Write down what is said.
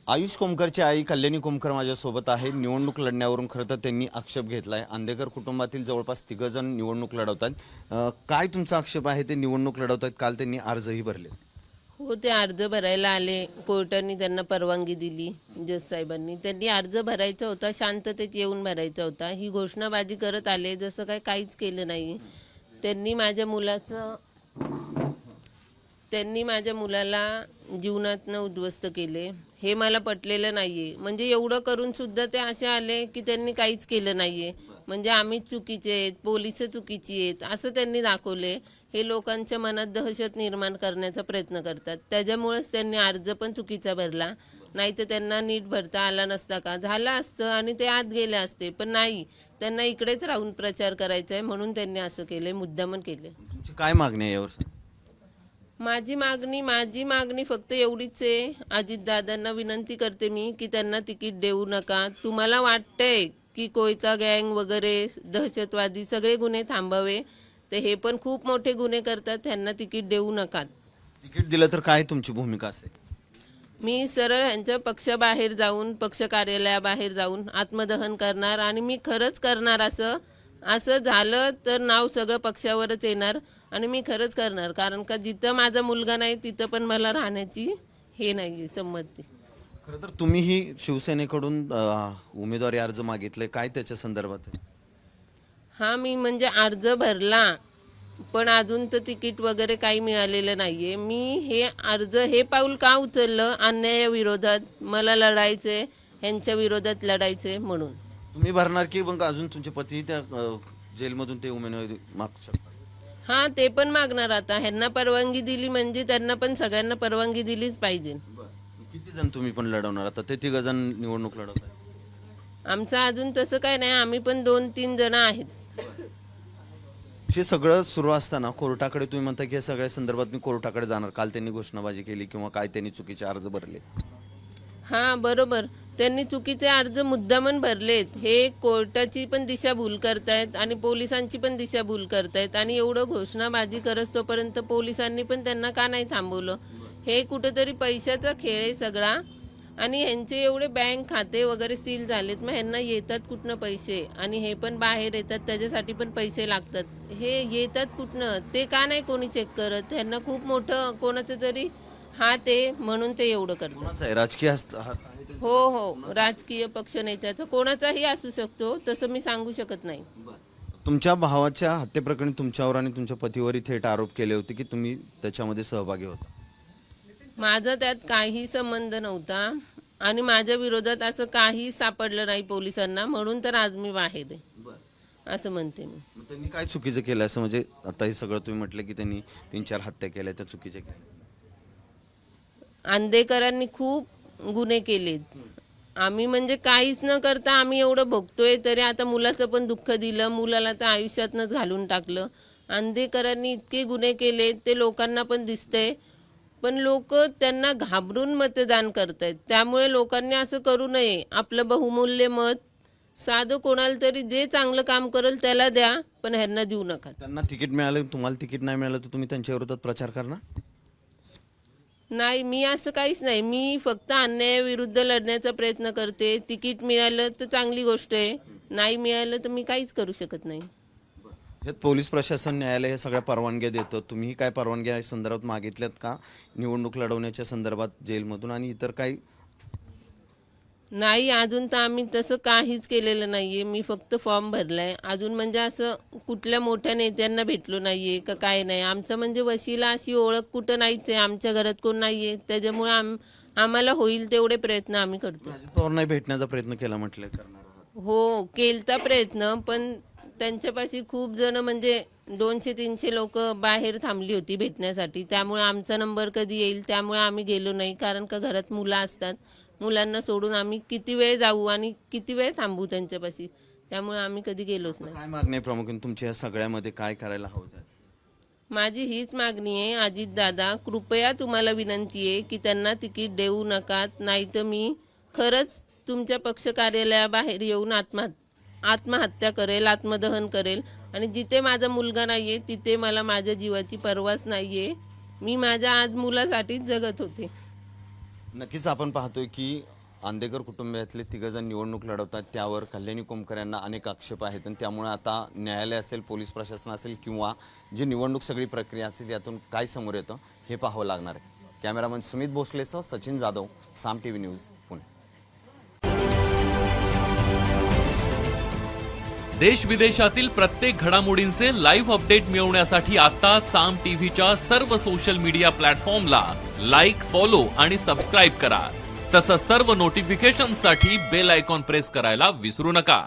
आयुष कोमकरची आई कल्याणी कोमकर माझ्यासोबत आहे। निवडणूक लढण्यावरून खरं तर त्यांनी आक्षेप घेतलाय। अंधेकर कुटुंबातील जवळपास 3 जण निवडणूक लढवतात। काय तुमचा आक्षेप आहे? ते निवडणूक लढवतात, काल त्यांनी अर्जही भरले। हो, ते अर्ज भरायला आले. कोर्टाने त्यांना परवानगी दिली. जज साहेबांनी त्यांनी अर्ज भरायचा होता, शांततेत येऊन भरायचा होता. ही घोषणाबाजी करत आले जसं काय काहीच केलं नाही. त्यांनी माझ्या मुलाचं त्यांनी माझ्या मुलाला जीवनातनं उद्ध्वस्त केले. हे मला पटलेलं नाही आहे. म्हणजे एवढं करूनसुद्धा ते असे आले की त्यांनी काहीच केलं नाही आहे. म्हणजे आम्हीच चुकीचे आहेत, पोलिसं चुकीची आहेत असं त्यांनी दाखवले. हे लोकांच्या मनात दहशत निर्माण करण्याचा प्रयत्न करतात. त्याच्यामुळेच त्यांनी अर्ज पण चुकीचा भरला. नाही तर त्यांना नीट भरता आला नसता का? झालं असतं आणि ते आत गेले असते. पण नाही, त्यांना इकडेच राहून प्रचार करायचा आहे म्हणून त्यांनी असं केलं, मुद्दामन केलं. तुमची काय मागणी आहे यावर? माझी मागणी फक्त एवढीच आहे. अजितदादांना विनंती करते मी की त्यांना तिकीट देऊ नका. तुम्हाला वाटतंय की कोयता गँग वगैरे दहशतवादी सगळे गुन्हे थांबावे, तर हे पण खूप मोठे गुन्हे करतात. त्यांना तिकीट देऊ नका. तिकीट दिलं तर काय तुमची भूमिका असेल? मी सरळ ह्यांच्या पक्षाबाहेर जाऊन, पक्ष कार्यालयाबाहेर जाऊन आत्मदहन करणार आणि मी खरंच करणार. असं असं झालं तर नाव सगळं पक्षावरच येणार आणि मी खरंच करणार. कारण का जिथं माझा मुलगा नाही तिथं पण मला राहण्याची हे नाही संमती. खरं तर तुम्हीही शिवसेनेकडून उमेदवारी अर्ज मागितले, काय त्याच्या संदर्भात आहे? हां, मी म्हणजे अर्ज भरला पण अजून तर तिकीट वगैरे काही मिळालेलं नाही आहे. मी हे पाऊल का उचललं? अन्यायाविरोधात मला लढायचे, ह्यांच्या विरोधात लढायचे म्हणून. तुम्ही भरणार की मग अजून तुमचे पती त्या जेलमधून ते उमेदवारी मागू शकतात? हां, ते पण मागणार. आता ह्यांना परवानगी दिली म्हणजे त्यांना पण सगळ्यांना परवानगी दिलीच पाहिजे. किती जण तुम्ही पण लढवणार? आता ते 3 जण निवडणूक लढवत आहे। आमचं अजून तसं काय नाही, आम्ही पण 2-3 जण आहेत. हे सगळं सुरू असताना कोर्टाकडे तुम्ही म्हणता की या सगळ्या संदर्भात मी कोर्टाकडे जाणार, काल त्यांनी घोषणाबाजी केली किंवा काय त्यांनी चुकीचे अर्ज भरले? हां, बरोबर. त्यांनी चुकीचे अर्ज मुद्दामन भरलेत. हे कोर्टाची पण दिशाभूल करतायत आणि पोलिसांची पण दिशाभूल करतायत. आणि एवढं घोषणाबाजी करत तोपर्यंत पोलिसांनी पण त्यांना का नाही थांबवलं? हे कुठंतरी पैशाचा खेळ आहे सगळा. आणि ह्यांचे एवढे बँक खाते वगैरे सील झालेत, मग ह्यांना येतात कुठनं पैसे? आणि हे पण बाहेर येतात, त्याच्यासाठी पण पैसे लागतात. हे येतात कुठनं? ते का नाही कोणी चेक करत? ह्यांना खूप मोठं कोणाचं तरी हात आहे म्हणून ते एवढं करतात. कोणाचा आहे? राजकीय हात आहे त्यांचा? हो हो, राजकीय पक्ष नेत्याचा कोणाचाही असू शकतो, तसं मी सांगू शकत नाही. तुमच्या भावाच्या हत्येप्रकरणी तुमच्यावर आणि तुमच्या पतीवरही थेट आरोप केले होते की तुम्ही त्याच्यामध्ये सहभागी होता। माझा त्यात काही संबंध नव्हता आणि माझ्या विरोधात असं काही सापडलं नाही पोलिसांना, म्हणून तर आज मी बाहेर आहे असं म्हणते मी. मग त्यांनी काय चुकीचं केलं असं? म्हणजे आता हे सगळं तुम्ही म्हटलं की त्यांनी 3-4 हत्या केल्या, त्या चुकीच्या केल्या। अंधेकरांनी खूप गुन्हे केलेत. आम्ही म्हणजे काहीच न करता आम्ही एवढं भोगतोय, तरी आता मुलाचं पण दुःख दिलं, मुलाला तर आयुष्यातनंच घालून टाकलं. अंधेकरांनी इतके गुन्हे केलेत ते लोकांना पण दिसतंय, पण लोक त्यांना घाबरून मतदान करतायत. त्यामुळे लोकांनी असं करू नये. आपलं बहुमूल्य मत साधं कोणाला तरी जे चांगलं काम करेल त्याला द्या, पण ह्यांना देऊ नका. त्यांना तिकीट मिळालं, तुम्हाला तिकीट नाही मिळालं तर तुम्ही त्यांच्या विरोधात प्रचार करणार? नाही, मी असं काहीच नाही. मी फक्त अन्यायाविरुद्ध लढण्याचा प्रयत्न करते. तिकीट मिळालं तर चांगली गोष्ट आहे, नाही मिळालं तर मी काहीच करू शकत नाही. यात पोलीस प्रशासन, न्यायालय हे सगळ्या परवानग्या देतं, तुम्ही काय परवानग्या या संदर्भात मागितल्यात का निवडणूक लढवण्याच्या संदर्भात जेलमधून आणि इतर काही? नाही, अजून तर आम्ही तसं काहीच केलेलं नाही आहे. मी फक्त फॉर्म भरला आहे. अजून म्हणजे असं कुठल्या मोठ्या नेत्यांना भेटलो नाही आहे का काय नाही. आमचं म्हणजे वशिला अशी ओळख कुठं नाहीच आहे. आमच्या घरात कोण नाही आहे, त्याच्यामुळे आम्हाला होईल तेवढे प्रयत्न आम्ही करतो. अजित पवार नाही भेटण्याचा प्रयत्न केला म्हटलं, करणार आहात? हो, केलता प्रयत्न, पण त्यांच्यापाशी खूप जण म्हणजे 200-300 लोक बाहेर थांबली होती भेटण्यासाठी. त्यामुळे आमचा नंबर कधी येईल त्यामुळे आम्ही गेलो नाही. कारण का घरात मुलं असतात, मुलांना सोडून आम्ही किती वेळ जाऊ आणि किती वेळ थांबू त्यांच्यापाशी, त्यामुळे आम्ही कधी गेलोच नाही. काय मागणी आहे प्रामुख्याने तुमच्या या सगळ्यामध्ये? काय करायला हवं त्यात? माझी हीच मागणी आहे, अजितदादा कृपया तुम्हाला विनंती आहे की त्यांना तिकीट देऊ नका. नाही तर मी खरंच तुमच्या पक्ष कार्यालयाबाहेर येऊन आत्महत्या करेल, आत्मदहन करेल. आणि जिथे माझा मुलगा नाही आहे तिथे मला माझ्या जीवाची पर्वाच नाही आहे. मी माझ्या आज मुलासाठीच जगत होते. नक्कीच आपण पाहतोय की आंदेकर कुटुंबियातले तिघजण निवडणूक लढवतात, त्यावर कल्याणी कोमकर यांना अनेक आक्षेप आहेत आणि त्यामुळे आता न्यायालय असेल, पोलीस प्रशासन असेल किंवा जी निवडणूक सगळी प्रक्रिया असेल यातून काय समोर येतं हे पाहावं लागणार आहे. कॅमेरामन सुमित भोसलेसह सचिन जाधव, साम टीव्ही न्यूज, पुणे. देश विदेशातील प्रत्येक घडामोडींचे लाईव्ह अपडेट मिळवण्यासाठी आता साम टीव्हीच्या सर्व सोशल मीडिया प्लॅटफॉर्मला लाईक, फॉलो आणि सबस्क्राईब करा. तसंच सर्व नोटिफिकेशनसाठी बेल आयकॉन प्रेस करायला विसरू नका.